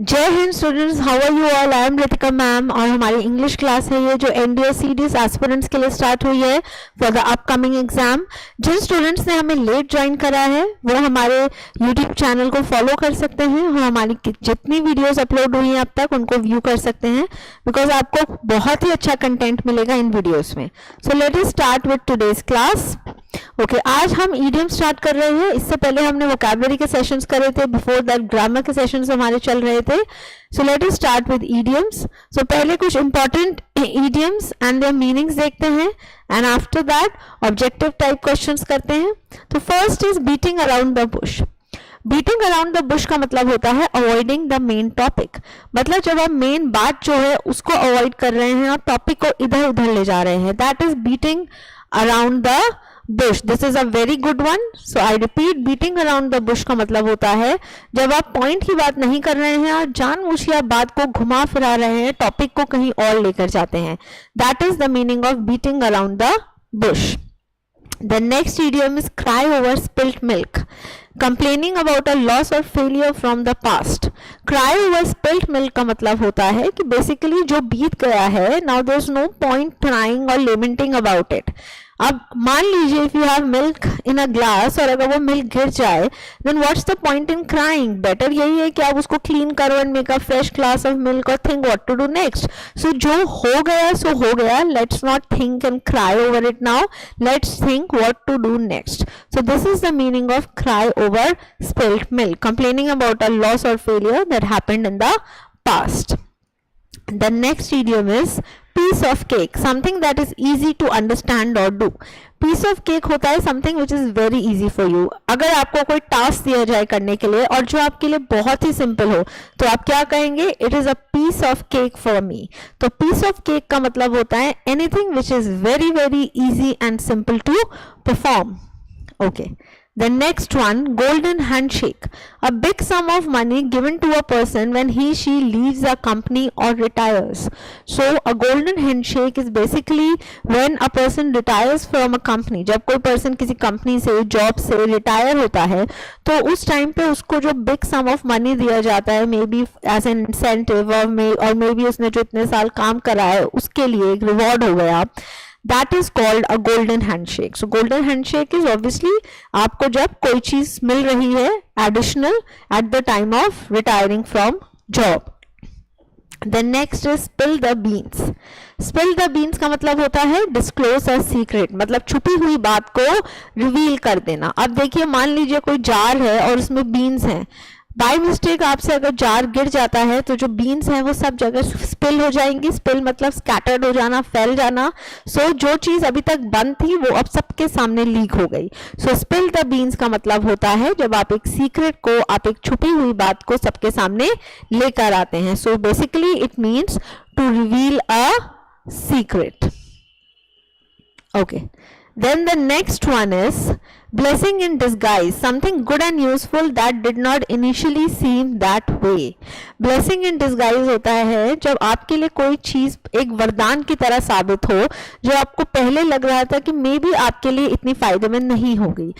जय Hind students, how are you all. I am Ritika ma'am और हमारी इंग्लिश क्लास है ये जो एनडीए सीडीएस एस्पिरेंट्स के लिए स्टार्ट हुई है फॉर द अपकमिंग एग्जाम। जिन स्टूडेंट्स ने हमें लेट ज्वाइन करा है वो हमारे यूट्यूब चैनल को फॉलो कर सकते हैं और हमारी जितनी वीडियोस अपलोड हुई हैं अब तक उनको व्यू कर सकते हैं, बिकॉज आपको बहुत ही अच्छा कंटेंट मिलेगा इन वीडियोस में। सो let us start with today's class. Okay, आज हम ईडियम स्टार्ट कर रहे हैं। इससे पहले हमने वोकैबुलरी के सेशंस करे थे, बिफोर दैट ग्रामर के सेशंस हमारे चल रहे थे। So let us start with idioms. So पहले कुछ important idioms and their meanings देखते हैं and after that objective type questions करते हैं। तो first is beating around the bush. Beating around the bush का मतलब होता है अवॉइडिंग द मेन टॉपिक। मतलब जब आप मेन बात जो है उसको अवॉइड कर रहे हैं और टॉपिक को इधर उधर ले जा रहे हैं, that is beating around the Bush. This is a very good one. So I repeat, beating around the bush का मतलब होता है जब आप पॉइंट की बात नहीं कर रहे हैं और जानबूझ के आप बात को घुमा फिरा रहे हैं, टॉपिक को कहीं और लेकर जाते हैं। That is the meaning of beating around the Bush. The next idiom is cry over spilt milk. Complaining about a loss or failure from the past. Cry over spilt milk का मतलब होता है कि basically जो बीत गया है, now there's no point crying or lamenting about it. अब मान लीजिए if you have milk in a glass और अगर वो मिल्क गिर जाए, then what's the point in crying? Better यही है कि आप उसको क्लीन करो and make a fresh glass of milk or think what to do next. So जो हो गया सो हो गया. Let's not think and cry over it now. Let's think what to do next. So this is the meaning of cry over spilt milk. Complaining about a loss or failure that happened in the past. The next idiom is piece of cake, something that is easy to understand or do. Piece of cake होता है something which is very easy for you. अगर आपको कोई task दिया जाए करने के लिए और जो आपके लिए बहुत ही सिंपल हो तो आप क्या कहेंगे? It is a piece of cake for me. तो piece of cake का मतलब होता है anything which is very very easy and simple to perform. Okay. The next one, golden handshake. A big sum of money given to a person when she leaves a company or retires. So a golden handshake is basically when a person retires from a company. जब कोई person किसी company से, job से retire होता है तो उस time पे उसको जो big sum of money दिया जाता है, maybe as an incentive or maybe उसने जो इतने साल काम करा है उसके लिए एक reward हो गया, that is called a golden handshake. So golden handshake is obviously आपको जब कोई चीज मिल रही है additional at the time of retiring from job. The next is spill the beans. Spill the beans का मतलब होता है disclose a secret, मतलब छुपी हुई बात को reveal कर देना। अब देखिए, मान लीजिए कोई जार है और उसमें बीन्स हैं। बाय मिस्टेक आपसे अगर जार गिर जाता है तो जो बीन्स हैं वो सब जगह स्पिल हो जाएंगी। स्पिल मतलब स्कैटर्ड हो जाना, फैल जाना। सो जो चीज अभी तक बंद थी वो अब सबके सामने लीक हो गई। सो स्पिल द बीन्स का मतलब होता है जब आप एक सीक्रेट को, आप एक छुपी हुई बात को सबके सामने लेकर आते हैं। So basically it means to reveal a secret. Okay, then the next one is blessing in disguise, something good and useful that did not initially seem that way. blessing in disguise होता है जब आपके लिए कोई चीज एक वरदान की तरह साबित हो जो आपको पहले लग रहा था कि मे बी आपके लिए इतनी फायदेमंद नहीं होगी।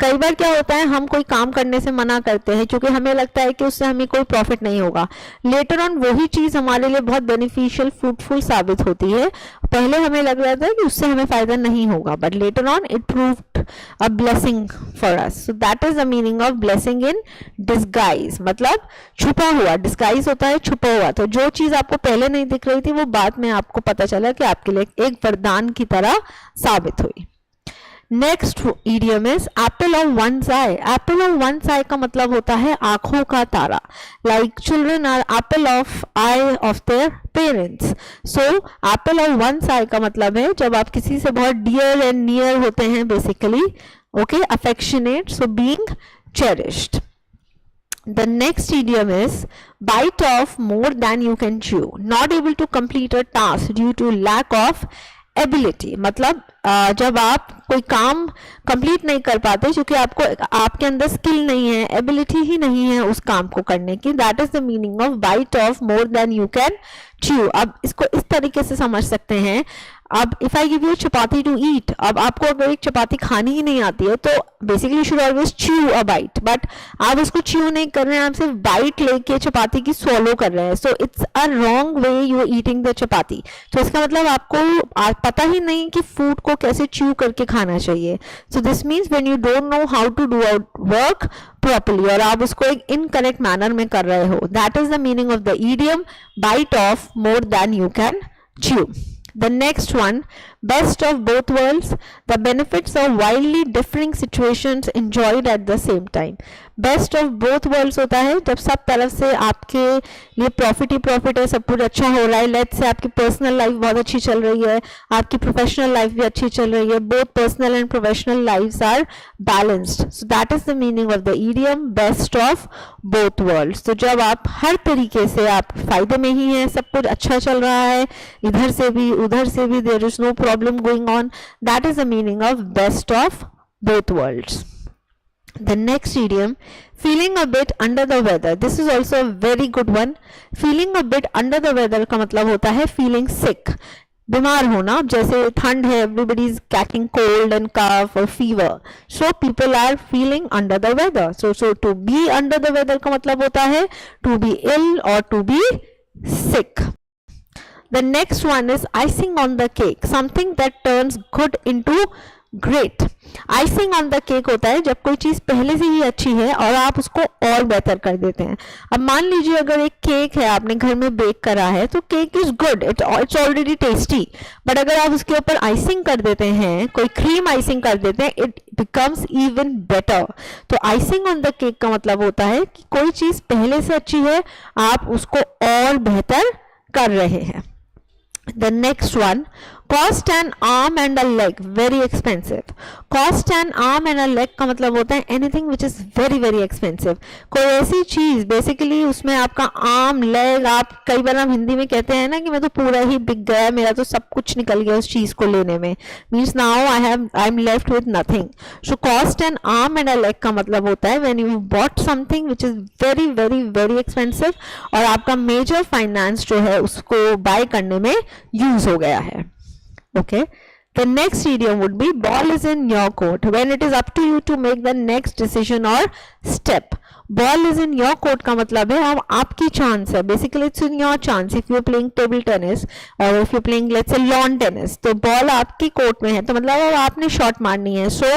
कई बार क्या होता है, हम कोई काम करने से मना करते हैं क्योंकि हमें लगता है कि उससे हमें कोई प्रॉफिट नहीं होगा। लेटर ऑन वही चीज हमारे लिए बहुत बेनिफिशियल, फ्रूटफुल साबित होती है। पहले हमें लग रहा था कि उससे हमें फायदा नहीं होगा, but later on it proved a blessing for us. So that is the meaning of blessing in disguise. मतलब छुपा हुआ, disguise होता है छुपा हुआ। तो जो चीज आपको पहले नहीं दिख रही थी वो बाद में आपको पता चला कि आपके लिए एक वरदान की तरह साबित हुई। Next idiom is apple of one's eye. apple of one's eye का मतलब होता है आंखों का तारा. Like children are apple of eye of their parents. So apple of one's eye का मतलब है जब आप किसी से बहुत dear and near होते हैं, basically, okay, affectionate, so being cherished. The next idiom is bite off more than you can chew. Not able to complete a task due to lack of ability, मतलब जब आप कोई काम complete नहीं कर पाते क्योंकि आपको, आपके अंदर स्किल नहीं है, एबिलिटी ही नहीं है उस काम को करने की। That is the meaning of bite off more than you can chew. अब इसको इस तरीके से समझ सकते हैं, अब if I give you chapati to eat, अब आपको अगर एक चपाती खानी ही नहीं आती है तो basically you should always chew a bite, but आप उसको च्यू नहीं कर रहे हैं, आप सिर्फ बाइट लेके चपाती की swallow कर रहे हैं, so it's a wrong way you are eating the chapati. तो इसका मतलब आपको पता ही नहीं कि फूड को कैसे च्यू करके खाना चाहिए। So this means when you don't know how to do work properly, और आप उसको एक इनकरेक्ट मैनर में कर रहे हो, that is the meaning of the idiom bite off more than you can chew. The next one, best of both worlds, the benefits of wildly differing situations enjoyed at the same time. Best of both world's होता है जब सब तरफ से आपके लिए profit ही profit है, सब कुछ अच्छा हो रहा है। लेट्स से आपकी पर्सनल लाइफ बहुत अच्छी चल रही है, आपकी प्रोफेशनल लाइफ भी अच्छी चल रही है, both personal and professional lifes are balanced, so that is the meaning of the idiom best of both worlds. तो जब आप हर तरीके से आप फायदे में ही हैं, सब कुछ अच्छा चल रहा है, इधर से भी उधर से भी, there is no problem going on, that is the meaning of best of both worlds. The next idiom, feeling a bit under the weather. This is also a very good one. Feeling a bit under the weather का मतलब होता है feeling sick, बीमार होना। जैसे ठंड है, everybody is catching cold and cough or fever, so people are feeling under the weather. So to be under the weather का मतलब होता है to be ill or to be sick. The next one is icing on the cake, something that turns good into great. Icing on the cake होता है जब कोई चीज पहले से ही अच्छी है और आप उसको और बेहतर कर देते हैं। अब मान लीजिए अगर एक केक है, आपने घर में बेक करा है, तो cake is good, it's already tasty, but अगर आप उसके ऊपर आइसिंग कर देते हैं, कोई क्रीम आइसिंग कर देते हैं, इट बिकम्स इवन बेटर। तो आइसिंग ऑन द केक का मतलब होता है कि कोई चीज पहले से अच्छी है, आप उसको और बेहतर कर रहे हैं। The next one, cost an arm and a leg, very expensive. Cost an arm and a leg का मतलब होता है anything which is very very expensive. कोई ऐसी चीज, बेसिकली उसमें आपका आर्म लेग, आप कई बार हम हिंदी में कहते हैं ना कि मैं तो पूरा ही बिक गया, मेरा तो सब कुछ निकल गया उस चीज को लेने में, means now I am left with nothing. So cost N arm and a leg का मतलब होता है when you bought something which is very very very expensive और आपका मेजर फाइनेंस जो है उसको बाय करने में यूज हो गया है। Okay, the next idiom would be ball is in your court, when it is up to you to make the next decision or step. Ball is in your court का मतलब है अब आपकी चांस है, basically it's in your chance if you're playing table tennis or if you're playing let's say lawn tennis, तो ball आपकी court में है, तो मतलब अब आपने शॉट मारनी है, so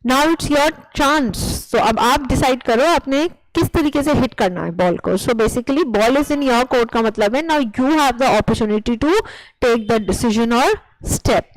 now it's your chance, so अब आप डिसाइड करो आपने किस तरीके से हिट करना है बॉल को। So basically ball is in your court का मतलब है now you have the opportunity to take the decision और step.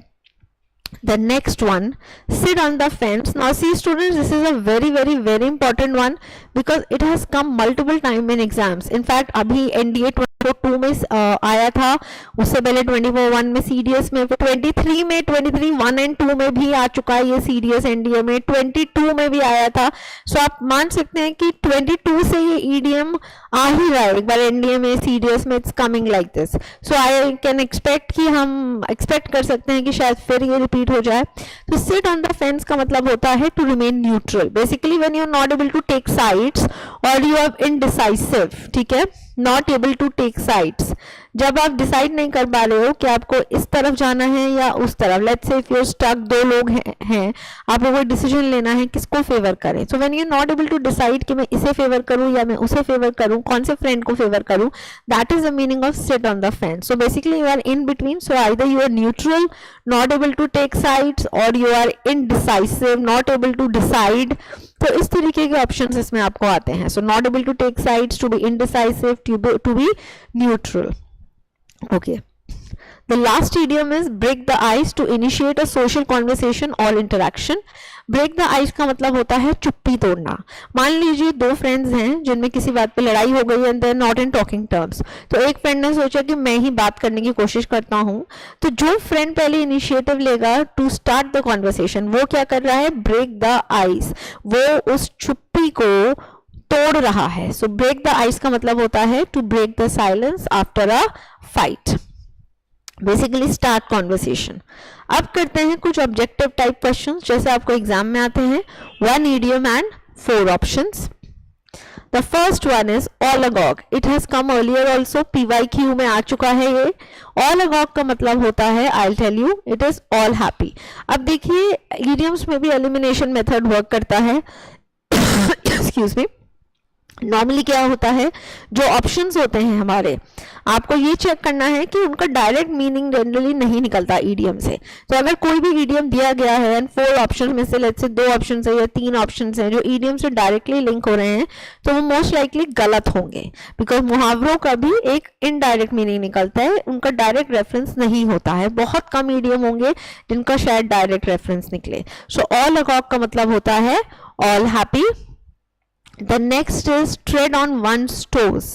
The next one, sit on the fence. Now see students, this is a very very very important one because it has come multiple time in exams. In fact अभी NDA 24 में आया था, उससे पहले 24-1 में CDS में, 23 में 23-1 and 2 में भी आ चुका है ये CDS NDA में, 22 में भी आया था। सो आप मान सकते हैं कि 22 से ये EDM आ ही रहा है, एक बार NDA में CDS में it's coming like this. So I can expect कि हम एक्सपेक्ट कर सकते हैं कि शायद फिर ये रिपीट हो जाए। तो सिट ऑन द फेंस का मतलब होता है to remain neutral, basically when you are not able to take sides और यू आर इनडिसाइसिव, ठीक है, not able to take sides, जब आप डिसाइड नहीं कर पा रहे हो कि आपको इस तरफ जाना है या उस तरफ। Let's say if you stuck, दो लोग हैं, आपको कोई डिसीजन लेना है किसको फेवर करें। So when you not able to decide कि मैं इसे फेवर करूं या मैं उसे फेवर करूं, कौन से फ्रेंड को फेवर करूं, that is the meaning of sit on the fence. So basically you are in between, so either you are neutral, not able to take sides, और you are indecisive, not able to decide. तो इस तरीके के options इसमें आपको आते हैं। So not able to take sides, to be indecisive, to be neutral. Okay, the last idiom is break the ice, to initiate a social conversation or interaction. Break the ice का मतलब होता है चुप्पी तोड़ना। मान लीजिए दो फ्रेंड्स हैं जिनमें किसी बात पे लड़ाई हो गई and they are not in talking terms, तो एक फ्रेंड ने सोचा कि मैं ही बात करने की कोशिश करता हूँ, तो जो फ्रेंड पहले इनिशिएटिव लेगा टू स्टार्ट द कॉन्वर्सेशन, वो क्या कर रहा है, ब्रेक द आइस, वो उस चुप्पी को तोड़ रहा है। सो ब्रेक द आइस का मतलब होता है to break the silence after a fight, basically start conversation. अब करते हैं कुछ ऑब्जेक्टिव टाइप क्वेश्चंस जैसे आपको एग्जाम में आते हैं, 1 idiom and 4 options. The first one is all agog. It has come earlier also, PYQ में आ चुका है ये. ऑलगॉग का मतलब होता है, I will tell you, it is all happy. अब देखिए इडियम्स में भी एलिमिनेशन मेथड वर्क करता है. Excuse me. नॉर्मली क्या होता है, जो ऑप्शंस होते हैं हमारे, आपको ये चेक करना है कि उनका डायरेक्ट मीनिंग जनरली नहीं निकलता ईडियम से. तो अगर कोई भी ईडियम दिया गया है एंड 4 ऑप्शन में से लेट्स से 2 ऑप्शन है या 3 ऑप्शन है जो ईडियम से डायरेक्टली लिंक हो रहे हैं, तो वो मोस्ट लाइकली गलत होंगे, बिकॉज मुहावरों का भी एक इनडायरेक्ट मीनिंग निकलता है, उनका डायरेक्ट रेफरेंस नहीं होता है. बहुत कम ईडियम होंगे जिनका शायद डायरेक्ट रेफरेंस निकले. सो ऑल अगॉग का मतलब होता है all happy. The next is tread on one's toes.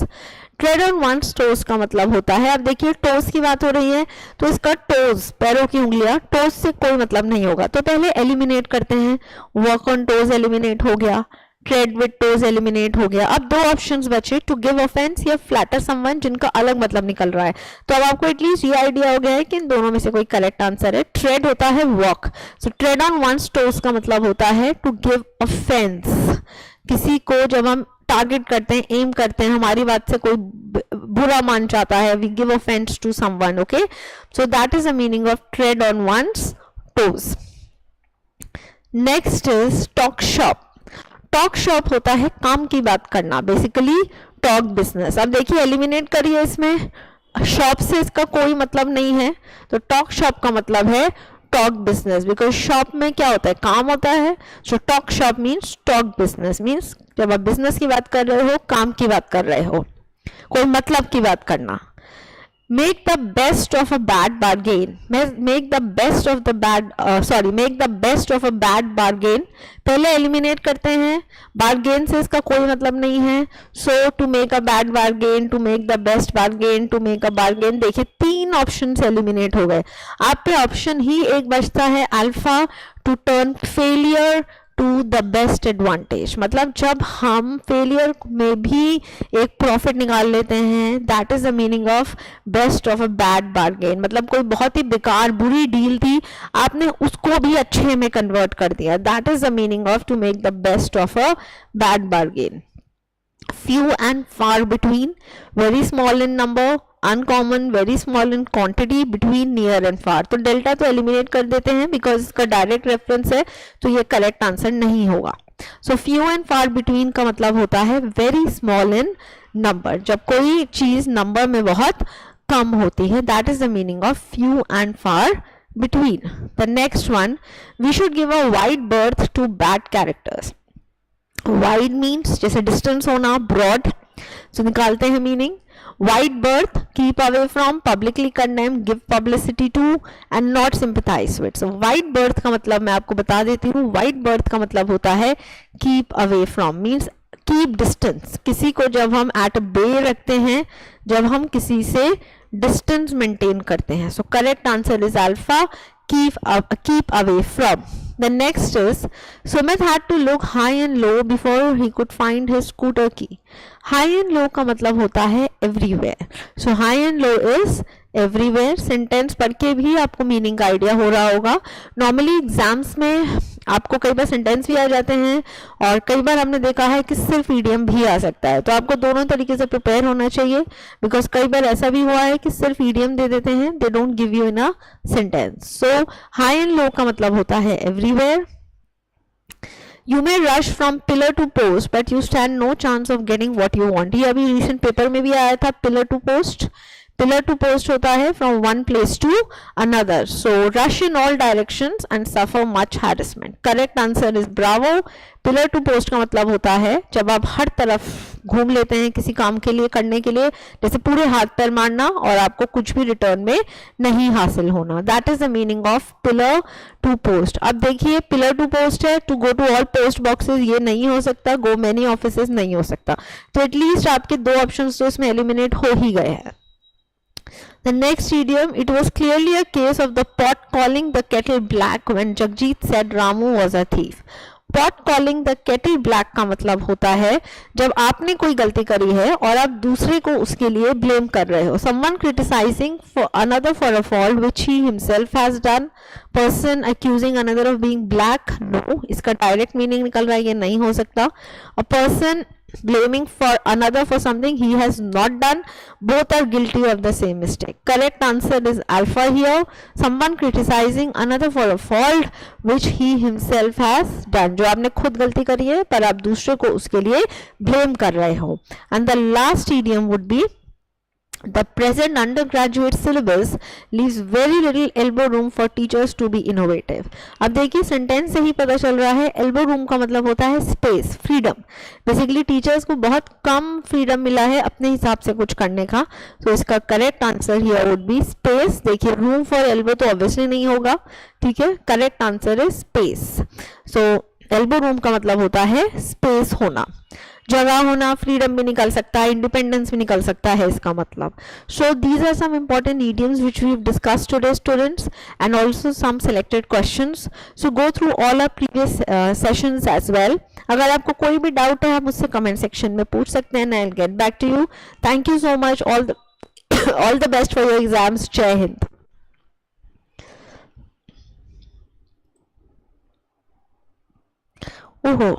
Tread on one's toes का मतलब होता है, अब देखिए toes की बात हो रही है तो इसका toes, पैरों की उंगलियां, toes से कोई मतलब नहीं होगा. तो पहले एलिमिनेट करते हैं. work on toes एलिमिनेट हो गया, tread with toes एलिमिनेट हो गया. अब 2 ऑप्शंस बचे, to give offense या flatter someone, जिनका अलग मतलब निकल रहा है. तो अब आपको एटलीस्ट ये आइडिया हो गया है कि इन दोनों में से कोई करेक्ट आंसर है. tread होता है walk. So tread on one's toes का मतलब होता है to give offense. किसी को जब हम टारगेट करते हैं, एम करते हैं, हमारी बात से कोई बुरा मान चाहता है, we give offence to someone. Okay, so that is the meaning of tread on one's toes. Next is talk shop. Talk shop होता है काम की बात करना, बेसिकली टॉक बिजनेस. अब देखिए एलिमिनेट करिए, इसमें शॉप से इसका कोई मतलब नहीं है, तो टॉक शॉप का मतलब है टॉक बिजनेस, बिकॉज शॉप में क्या होता है, काम होता है. So talk shop means talk business, means जब आप बिजनेस की बात कर रहे हो, काम की बात कर रहे हो, कोई मतलब की बात करना. Make the best of a bad bargain. Make the best of the bad, make the best of a bad bargain. पहले एलिमिनेट करते हैं, बार्गेन से इसका कोई मतलब नहीं है. So to make a bad bargain, to make the best bargain, to make a bargain. देखिए 3 ऑप्शन एलिमिनेट हो गए. आप पे ऑप्शन ही एक बचता है, alpha, to turn failure to the best advantage. मतलब जब हम फेलियर में भी एक प्रॉफिट निकाल लेते हैं, that is the meaning of best of a bad bargain. मतलब कोई बहुत ही बेकार बुरी डील थी, आपने उसको भी अच्छे में कन्वर्ट कर दिया, that is the meaning of to make the best of a bad bargain. few and far between, very small in number, uncommon, very small in quantity, between, near and far. तो delta तो eliminate कर देते हैं because इसका direct reference है, तो ये correct answer नहीं होगा. सो few and far between का मतलब होता है very small in number. जब कोई चीज नंबर में बहुत कम होती है, that is the meaning of few and far between. The next one, we should give a wide berth to bad characters. Wide means जैसे डिस्टेंस होना, ब्रॉड. सो निकालते हैं meaning. Wide berth, keep away from, publicly condemn, give publicity to and not sympathise with. So wide berth का मतलब मैं आपको बता देती हूँ. वाइड बर्थ का मतलब होता है keep away from, means keep distance. किसी को जब हम एट बे रखते हैं, जब हम किसी से डिस्टेंस मेंटेन करते हैं. So correct answer is alpha, keep away from. The next is, Sumit had to look high and low before he could find his scooter key. High and low का मतलब होता है everywhere. So high and low is everywhere. Sentence पढ़ के भी आपको meaning का idea हो रहा होगा. नॉर्मली एग्जाम्स में आपको कई बार सेंटेंस भी आ जाते हैं और कई बार हमने देखा है कि सिर्फ ईडियम भी आ सकता है. तो आपको दोनों तरीके से प्रिपेयर होना चाहिए, बिकॉज कई बार ऐसा भी हुआ है कि सिर्फ ईडियम दे देते हैं, they don't give you in a sentence. So high and low का मतलब होता है everywhere. You may rush from pillar to post, but you stand no chance of getting what you want. ये अभी recent पेपर में भी आया था, pillar to post. Pillar to post होता है from one place to another. So rush in all directions and suffer much harassment. Correct answer is bravo. Pillar to post का मतलब होता है जब आप हर तरफ घूम लेते हैं किसी काम के लिए, करने के लिए, जैसे पूरे हाथ पैर मारना और आपको कुछ भी रिटर्न में नहीं हासिल होना. That is the meaning of pillar to post. अब देखिए pillar to post है, to go to all post boxes ये नहीं हो सकता, go many offices नहीं हो सकता. तो एटलीस्ट आपके 2 ऑप्शंस तो इसमें एलिमिनेट हो ही गए हैं. The next idiom, it was clearly a case of the pot calling the kettle black when Jagjit said Ramu was a thief. Pot calling the kettle black का मतलब होता है जब आपने कोई गलती करी है और आप दूसरे को उसके लिए ब्लेम कर रहे हो. Someone criticizing for another for a fault which he himself has done. Person accusing another of being black. No, इसका direct meaning निकल रहा है, ये नहीं हो सकता. A person blaming for another for something he has not done. Both are guilty of the same mistake. Correct answer is alpha here. Someone criticizing another for a fault which he himself has done. जो आपने खुद गलती करी है पर आप दूसरे को उसके लिए blame कर रहे हो. And the last idiom would be the present undergraduate syllabus leaves very little elbow room for teachers to be innovative. अब देखिए सेंटेंस से ही पता चल रहा है elbow room का मतलब होता है स्पेस, फ्रीडम. बेसिकली टीचर्स को बहुत कम फ्रीडम मिला है अपने हिसाब से कुछ करने का. तो इसका correct answer here would be space. देखिए रूम फॉर एल्बो तो ऑब्वियसली नहीं होगा, ठीक है. Correct answer is space. So elbow room का मतलब होता है स्पेस होना, जगह होना. फ्रीडम भी निकल सकता है, इंडिपेंडेंस भी निकल सकता है इसका मतलब. So these are some important idioms which we've discussed today students, and also some selected questions. So go through all our previous sessions as well. अगर आपको कोई भी डाउट है आप मुझसे कमेंट सेक्शन में पूछ सकते हैं. I'll get back to you. Thank you so much. All the best for your exams. जय हिंद. ओहो